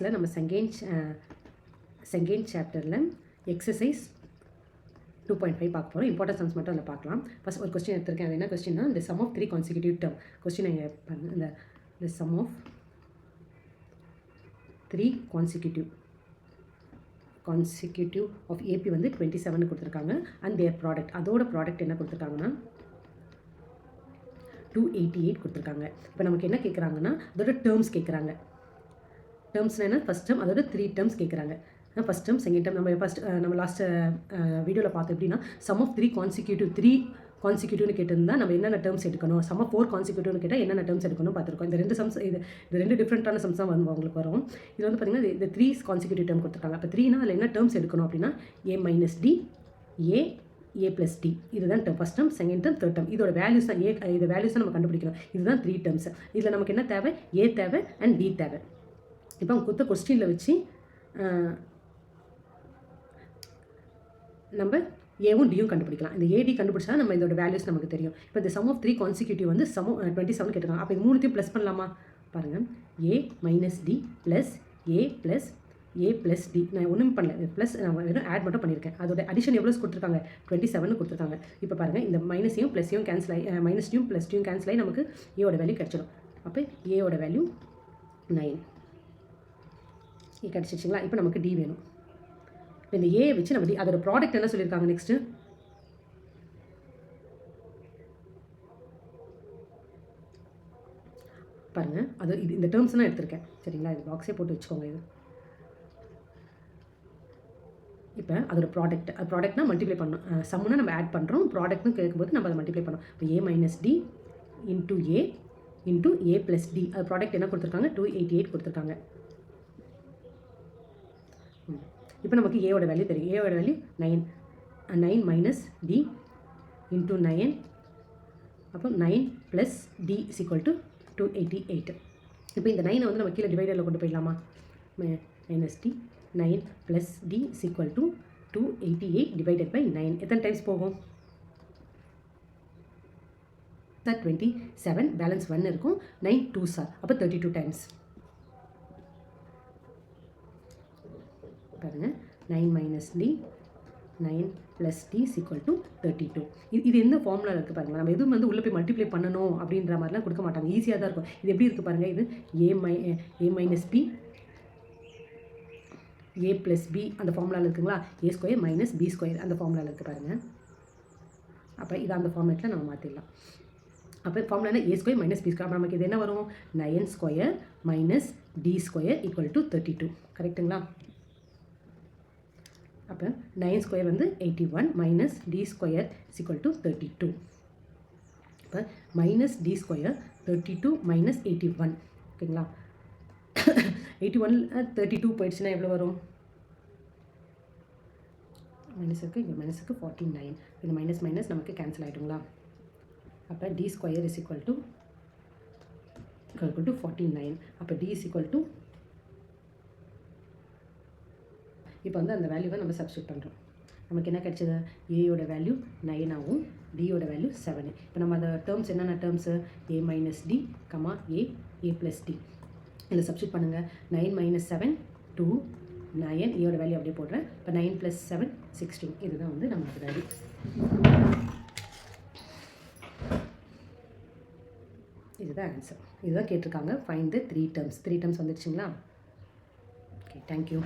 இதில் நம்ம செகண்ட் சாப்டரில் எக்ஸசைஸ் 2.5 பார்க்க போகிறோம். இம்பார்ட்டன்ட் சம்ஸ் மட்டும் அதில் பார்க்கலாம். ஃபஸ்ட் ஒரு கொஸ்டின் எடுத்திருக்கேன். அது என்ன கொஸ்டின்னா, இந்த sum of 3 consecutive term question இங்கே இந்த sum of 3 consecutive of AP வந்து 27 கொடுத்துருக்காங்க. அண்ட் தேர் ப்ராடக்ட், அதோட ப்ராடக்ட் என்ன கொடுத்துருக்காங்கன்னா 288 கொடுத்துருக்காங்க. இப்போ நமக்கு என்ன கேட்குறாங்கன்னா, அதோட டேர்ம்ஸ் கேட்குறாங்க. டேர்ம்ஸ்னால் என்ன, ஃபஸ்ட் டேர்ம் அதோட 3 டேர்ம்ஸ் கேட்குறாங்க. ஃபஸ்ட் டேர்ம் செகண்ட் டேர்ம் நம்ம லாஸ்ட் வீடியோவில் பார்த்தோம். எப்படின்னா சம் ஆஃப் 3 கான்சிக்யூட்டிவ்னு கேட்டிருந்தா நம்ம என்னென்ன டேர்ம்ஸ் எடுக்கணும், சம் ஆஃப் 4 கான்சிக்யூட்டிவ்னு கேட்டால் என்னென்ன டேர்ம்ஸ் எடுக்கணும் பார்த்துருக்கோம். இந்த ரெண்டு டிஃப்ரெண்ட்டான சம்ஸ் தான் உங்களுக்கு வரும். இது வந்து பார்த்திங்கன்னா இந்த 3 கான்சிக்யூட்டிவ் டேர்ம் கொடுத்துருக்காங்க. அப்போ 3னா அதில் என்ன டேர்ம்ஸ் எடுக்கணும் அப்படின்னா a minus d, a plus d, இதுதான் term. First term, second term, third term. இதோட வேல்யூஸ் தான் இந்த வேல்யூஸ் தான் நம்ம கண்டுபிடிக்கணும். இதுதான் 3 டேர்ம்ஸ். இதில் நமக்கு என்ன தேவை, a தேவை அண்ட் d தேவை. இப்போ அவங்க கொடுத்த கொஸ்டினில் வச்சு நம்ம ஏவும் டியும் கண்டுபிடிக்கலாம். இந்த ஏடி கண்டுபிடிச்சா நம்ம இதோட வேல்யூஸ் நமக்கு தெரியும். இப்போ இந்த சம் ஆஃப் 3 கான்சிக்யூட்டிவ் வந்து 27 கேட்டுருக்காங்க. அப்போ இது மூணுத்தையும் ப்ளஸ் பண்ணலாமா பாருங்கள். a minus d plus a plus d. நான் ஒன்றும் பண்ணல, ப்ளஸ் நான் வெறும் ஆட் மட்டும் பண்ணியிருக்கேன். அதோட அடிஷன் எவ்வளோ கொடுத்துருக்காங்க, 27 கொடுத்துருக்காங்க. இப்போ பாருங்கள், இந்த மைனஸையும் ப்ளஸையும் கேன்சல் ஆகி மைனஸ்டியும் ப்ளஸ்டியும் கேன்சல் ஆகி நமக்கு ஏவோட வேல்யூ கிடச்சிடும். அப்போ ஏவோட வேல்யூ 9 கிடச்சிச்சிங்களா. இப்போ நமக்கு டி வேணும். இப்போ இந்த ஏ வச்சு நம்ம அதோட ப்ராடக்ட் என்ன சொல்லியிருக்காங்க நெக்ஸ்ட்டு, பாருங்கள். அது இந்த டேர்ம்ஸ் தான் எடுத்திருக்கேன் சரிங்களா. இது பாக்ஸே போட்டு வச்சுக்கோங்க. இது இப்போ அதோட ப்ராடக்ட்னா மல்டிப்ளை பண்ணணும். சம்முன்னா நம்ம ஆட் பண்ணுறோம், ப்ராடக்ட்னு கேட்கும்போது நம்ம அதை மல்டிப்ளை பண்ணோம். இப்போ a minus d into a plus d. அது ப்ராடக்ட் என்ன கொடுத்துருக்காங்க, 288 கொடுத்துருக்காங்க. இப்போ நமக்கு ஏவோட வேல்யூ தெரியும். ஏவோட வேல்யூ 9 மைனஸ் டி இன்ட்டு 9. அப்போ 9 plus d is equal to 288. இப்போ இந்த 9 வந்து நம்ம கீழே டிவைடரில் கொண்டு போயிடலாமா. Minus d 9 plus d is equal to 288 divided by 9. எத்தனை டைம்ஸ் போகும், 27. பேலன்ஸ் 1 இருக்கும். 9 2s ஆர், அப்போ 32 டைம்ஸ். பாருங்கள், 9 minus d 9 plus d is equal to 32. இது எந்த ஃபார்முலா இருக்குது பாருங்கள். நம்ம எதுவும் வந்து உள்ளே போய் மல்டிப்ளை பண்ணணும் அப்படின்ற மாதிரிலாம் கொடுக்க மாட்டாங்க. ஈஸியாக தான் இருக்கும். இது எப்படி இருக்குது பாருங்கள். இது a minus b a plus b அந்த ஃபார்முலாவில் இருக்குங்களா. a square minus b square அந்த ஃபார்முலாவில் இருக்குது பாருங்கள். அப்போ இதை அந்த ஃபார்மேட்டில் நம்ம மாற்றிடலாம். அப்போ formula a square minus b square. அப்போ நமக்கு இது என்ன வரும், 9 square minus d square equal to 32. கரெக்டுங்களா. அப்போ 9 ஸ்கொயர் வந்து 81 minus d square equal to 32. இப்போ மைனஸ் டி ஸ்கொயர் 32 மைனஸ் 81. ஓகேங்களா. 81 32 போயிடுச்சுன்னா எவ்வளோ வரும், மைனஸுக்கு இங்கே மைனஸுக்கு 49. இந்த மைனஸ் மைனஸ் நமக்கு கேன்சல் ஆகிடுங்களா. அப்போ d square is equal to 49. அப்போ டி இஸ் ஈக்குவல் டு, இப்போ வந்து அந்த வேல்யூவை நம்ம சப்ஸ்டியூட் பண்ணுறோம். நமக்கு என்ன கிடைச்சது, ஏயோட வேல்யூ 9 ஆகும், டியோட வேல்யூ 7. இப்போ நம்ம அந்த டேர்ம்ஸ் என்னென்ன terms, a minus d comma a plus d. இதில் சப்ஸ்டியூட் பண்ணுங்கள். 9 மைனஸ் 7 2 9. ஏயோட வேல்யூ அப்படியே போடுறேன். இப்போ 9 ப்ளஸ் 7 16. இதுதான் வந்து நமக்கு வேல்யூ. இதுதான் ஆன்சர். இதுதான் கேட்டிருக்காங்க. Find the 3 terms. 3 டேர்ம்ஸ் வந்துடுச்சுங்களா. Okay, thank you.